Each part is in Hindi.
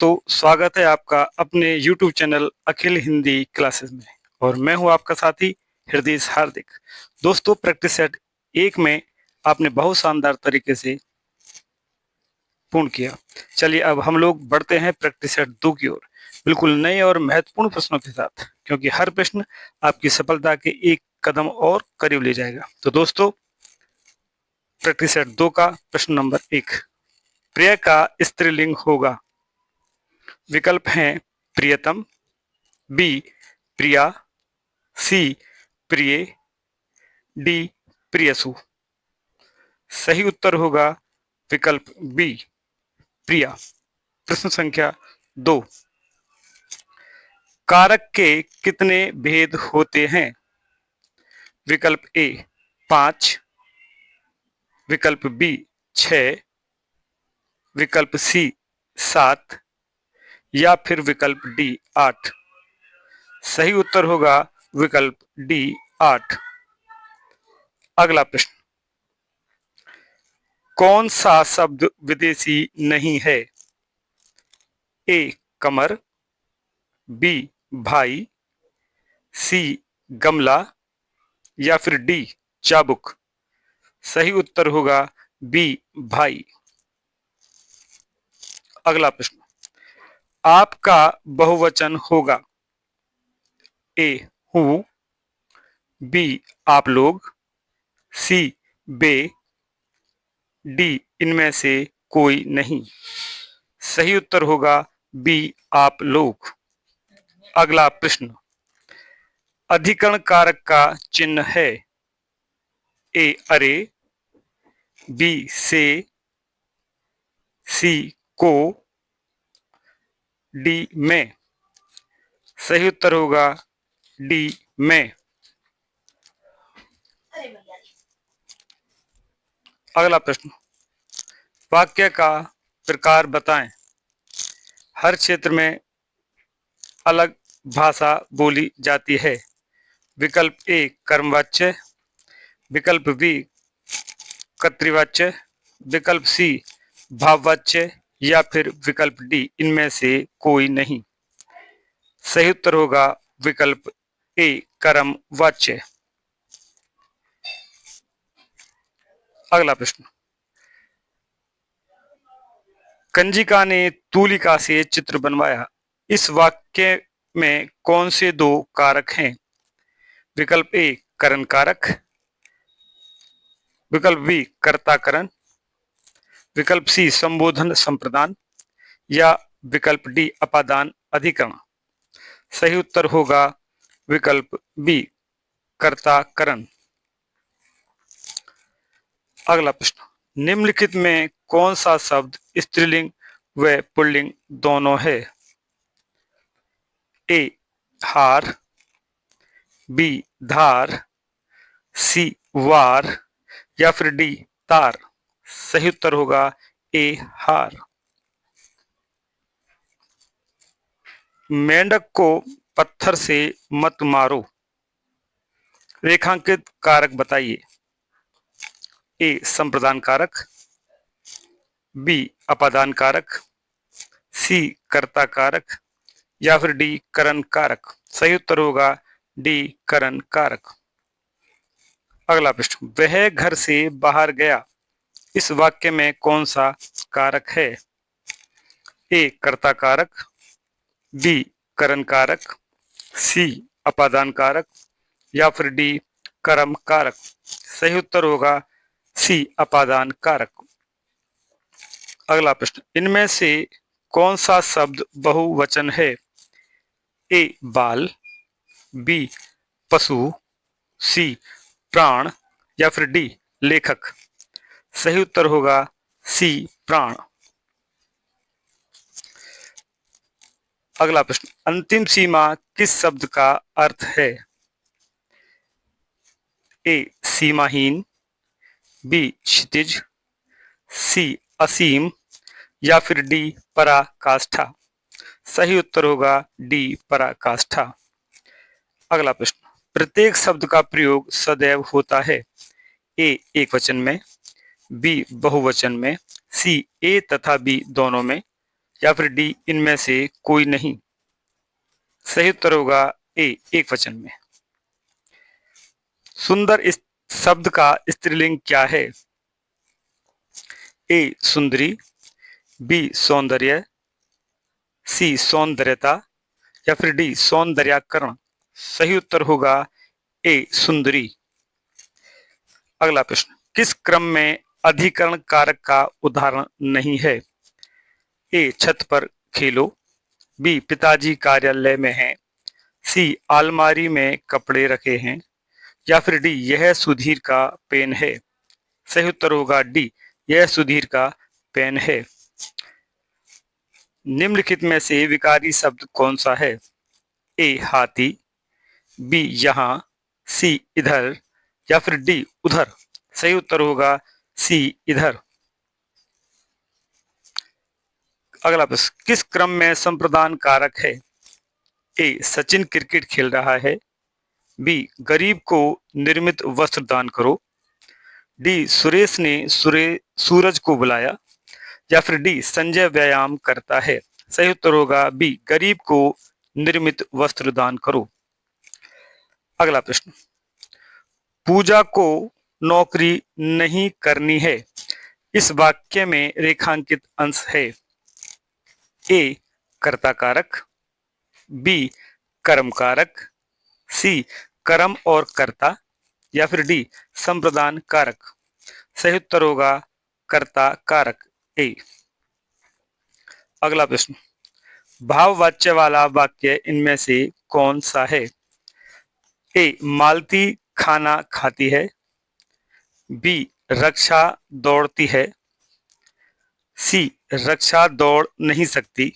दोस्तों, स्वागत है आपका अपने YouTube चैनल अखिल हिंदी क्लासेस में। और मैं हूं आपका साथी हृदय हार्दिक। दोस्तों, प्रैक्टिस सेट 1 में आपने बहुत शानदार तरीके से पूर्ण किया। चलिए अब हम लोग बढ़ते हैं प्रैक्टिस सेट 2 की ओर, बिल्कुल नए और महत्वपूर्ण प्रश्नों के साथ, क्योंकि हर प्रश्न आपकी सफलता के एक कदम और करीब ले जाएगा। तो दोस्तों, प्रैक्टिस सेट 2 का प्रश्न नंबर 1, प्रिय का स्त्रीलिंग होगा। विकल्प हैं प्रियतम, बी प्रिया, सी प्रिय, डी प्रियसु। सही उत्तर होगा विकल्प बी प्रिया। प्रश्न संख्या 2, कारक के कितने भेद होते हैं। विकल्प ए 5, विकल्प बी 6, विकल्प सी 7 या फिर विकल्प डी 8। सही उत्तर होगा विकल्प डी 8। अगला प्रश्न, कौन सा शब्द विदेशी नहीं है। ए कमर, बी भाई, सी गमला या फिर डी चाबुक। सही उत्तर होगा बी भाई। अगला प्रश्न, आपका बहुवचन होगा। ए हूं, बी आप लोग, सी बे, डी इनमें से कोई नहीं। सही उत्तर होगा बी आप लोग। अगला प्रश्न, अधिकरण कारक का चिन्ह है। ए अरे, बी से, सी को, डी में। सही उत्तर होगा डी में। अगला प्रश्न, वाक्य का प्रकार बताएं। हर क्षेत्र में अलग भाषा बोली जाती है। विकल्प ए कर्मवाच्य, विकल्प बी कर्तृवाच्य, विकल्प सी भाववाच्य या फिर विकल्प डी इनमें से कोई नहीं। सही उत्तर होगा विकल्प ए कर्मवाच्य। अगला प्रश्न, कंजिका ने तूलिका से चित्र बनवाया। इस वाक्य में कौन से दो कारक हैं। विकल्प ए करण कारक, विकल्प बी कर्ताकरण, विकल्प सी संबोधन संप्रदान या विकल्प डी अपादान अधिकरण। सही उत्तर होगा विकल्प बी कर्ताकरण। अगला प्रश्न, निम्नलिखित में कौन सा शब्द स्त्रीलिंग व पुल्लिंग दोनों है। ए हार, बी धार, सी वार या फिर डी तार। सही उत्तर होगा ए हार। मेंढक को पत्थर से मत मारो। रेखांकित कारक बताइए। ए संप्रदान कारक, बी अपादान कारक, सी कर्ता कारक या फिर डी करण कारक। सही उत्तर होगा डी करण कारक। अगला प्रश्न, वह घर से बाहर गया। इस वाक्य में कौन सा कारक है। ए कर्ता कारक, बी करण कारक, सी अपादान कारक या फिर डी कर्म कारक। सही उत्तर होगा सी अपादान कारक। अगला प्रश्न, इनमें से कौन सा शब्द बहुवचन है। ए बाल, बी पशु, सी प्राण या फिर डी लेखक। सही उत्तर होगा सी प्राण। अगला प्रश्न, अंतिम सीमा किस शब्द का अर्थ है। ए सीमाहीन, बी क्षितिज, सी असीम या फिर डी पराकाष्ठा। सही उत्तर होगा डी पराकाष्ठा। अगला प्रश्न, प्रत्येक शब्द का प्रयोग सदैव होता है। ए एक वचन में, बी बहुवचन में, सी ए तथा बी दोनों में, या फिर डी इनमें से कोई नहीं। सही उत्तर होगा ए, एक वचन में। सुंदर इस शब्द का स्त्रीलिंग क्या है? ए सुंदरी, बी सौंदर्य, सी सौंदर्यता, या फिर डी सौंदर्यकरण। सही उत्तर होगा ए सुंदरी। अगला प्रश्न, किस क्रम में अधिकरण कारक का उदाहरण नहीं है? ए छत पर खेलो, बी पिताजी कार्यालय में हैं, सी अलमारी में कपड़े रखे हैं, या फिर डी यह सुधीर का पेन है। सही उत्तर होगा डी, यह सुधीर का पेन है। निम्नलिखित में से विकारी शब्द कौन सा है? ए हाथी, बी यहाँ, सी इधर, या फिर डी उधर। सही उत्तर होगा सी इधर। अगला प्रश्न, किस क्रम में संप्रदान कारक है? ए सचिन क्रिकेट खेल रहा है, बी गरीब को निर्मित वस्त्र दान करो, डी सुरेश ने सूरज को बुलाया, या फिर डी संजय व्यायाम करता है। सही उत्तर होगा बी, गरीब को निर्मित वस्त्र दान करो। अगला प्रश्न, पूजा को नौकरी नहीं करनी है, इस वाक्य में रेखांकित अंश है? ए कर्ता कारक, बी कर्म कारक, सी कर्म और कर्ता, या फिर डी संप्रदान कारक। सही उत्तर होगा कर्ता कारक ए। अगला प्रश्न, भाववाच्य वाला वाक्य इनमें से कौन सा है? ए मालती खाना खाती है, बी रक्षा दौड़ती है, सी रक्षा दौड़ नहीं सकती,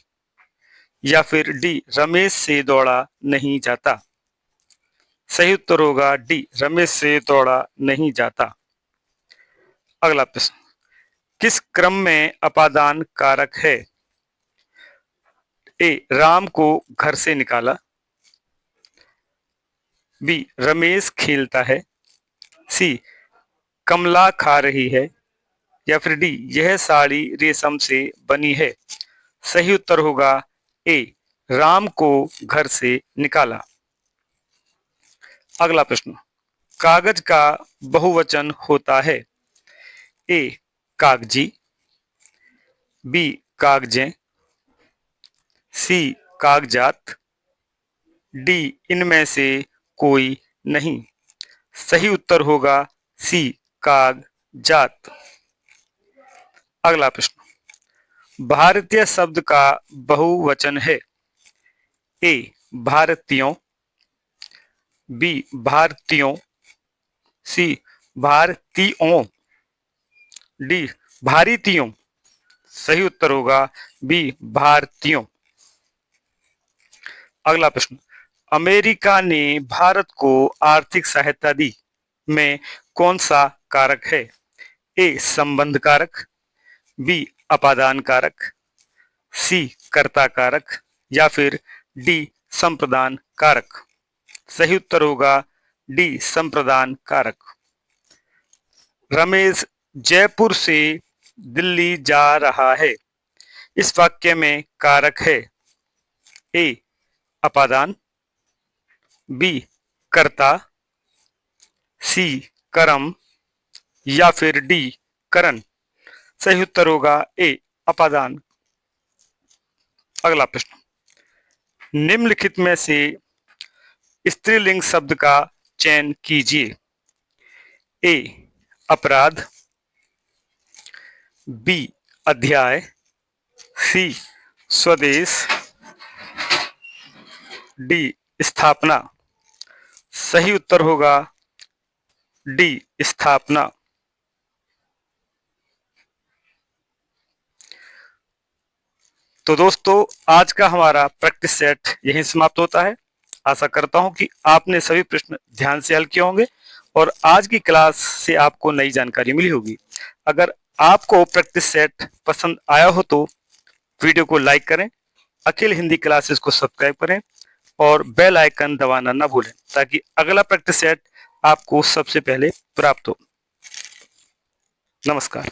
या फिर डी रमेश से दौड़ा नहीं जाता। सही उत्तर होगा डी, रमेश से दौड़ा नहीं जाता। अगला प्रश्न, किस क्रम में अपादान कारक है? ए राम को घर से निकाला, बी रमेश खेलता है, सी कमला खा रही है, या फिर डी यह साड़ी रेशम से बनी है। सही उत्तर होगा ए राम को घर से निकाला। अगला प्रश्न, कागज का बहुवचन होता है? ए कागजी, बी कागजें, सी कागजात, डी इनमें से कोई नहीं। सही उत्तर होगा सी कागजात। अगला प्रश्न, भारतीय शब्द का बहुवचन है? ए भारतीयों, बी भारतीयों, सी भारतीयों, डी भारतीयों। सही उत्तर होगा बी भारतीयों। अगला प्रश्न, अमेरिका ने भारत को आर्थिक सहायता दी में कौन सा कारक है? ए संबंध कारक, बी अपादान कारक, सी कर्ता कारक, या फिर डी संप्रदान कारक। सही उत्तर होगा डी संप्रदान कारक। रमेश जयपुर से दिल्ली जा रहा है, इस वाक्य में कारक है? ए अपादान, बी कर्ता, सी कर्म, या फिर डी करण। सही उत्तर होगा ए अपादान। अगला प्रश्न, निम्नलिखित में से स्त्रीलिंग शब्द का चयन कीजिए। ए अपराध, बी अध्याय, सी स्वदेश, डी स्थापना। सही उत्तर होगा डी स्थापना। तो दोस्तों, आज का हमारा प्रैक्टिस सेट यहीं समाप्त होता है। आशा करता हूं कि आपने सभी प्रश्न ध्यान से हल किए होंगे और आज की क्लास से आपको नई जानकारी मिली होगी। अगर आपको प्रैक्टिस सेट पसंद आया हो तो वीडियो को लाइक करें, अखिल हिंदी क्लासेस को सब्सक्राइब करें और बेल आइकन दबाना न भूलें ताकि अगला प्रैक्टिस सेट आपको सबसे पहले प्राप्त हो। नमस्कार।